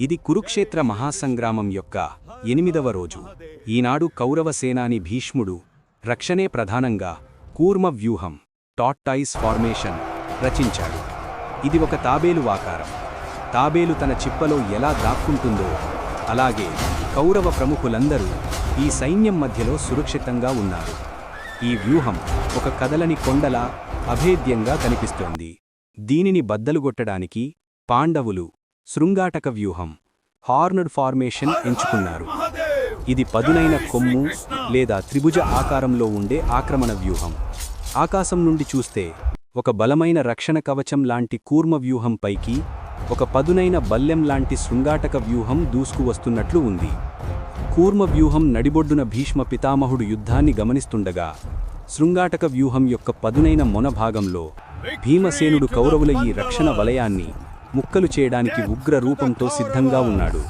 ఇది కురుక్షేత్ర మహాసంగ్రామం యొక్క 8వ రోజు. ఈనాడు కౌరవ సేనాని భీష్ముడు రక్షణే ప్రధానంగా కూర్మ వ్యూహం టార్టాయిస్ ఫార్మేషన్ రచించాడు. ఇది ఒక తాబేలు ఆకారం. తాబేలు తన చిప్పలో ఎలా దాక్కుంటుందో అలాగే కౌరవ ప్రముఖులందరూ ఈ సైన్యం మధ్యలో సురక్షితంగా ఉన్నారు. ఈ వ్యూహం ఒక కదలని కొండలా అభేద్యంగా కనిపిస్తోంది. దీనిని బద్దలుగొట్టడానికి పాండవులు శృంగాటక వ్యూహం హార్నడ్ ఫార్మేషన్ ఎంచుకున్నారు. ఇది పదునైన కొమ్ము లేదా త్రిభుజ ఆకారంలో ఉండే ఆక్రమణ వ్యూహం. ఆకాశం నుండి చూస్తే ఒక బలమైన రక్షణ కవచం లాంటి కూర్మ వ్యూహం పైకి ఒక పదునైన బల్లెం లాంటి శృంగాటక వ్యూహం దూసుకువస్తున్నట్లు ఉంది. కూర్మ వ్యూహం నడిబొడ్డున భీష్మ పితామహుడు యుద్ధాన్ని గమనిస్తుండగా శృంగాటక వ్యూహం యొక్క పదునైన మొన భాగంలో భీమసేనుడు కౌరవుల ఈ రక్షణ వలయాన్ని ముక్కలు చేయడానికి ఉగ్ర రూపంతో సిద్ధంగా ఉన్నాడు.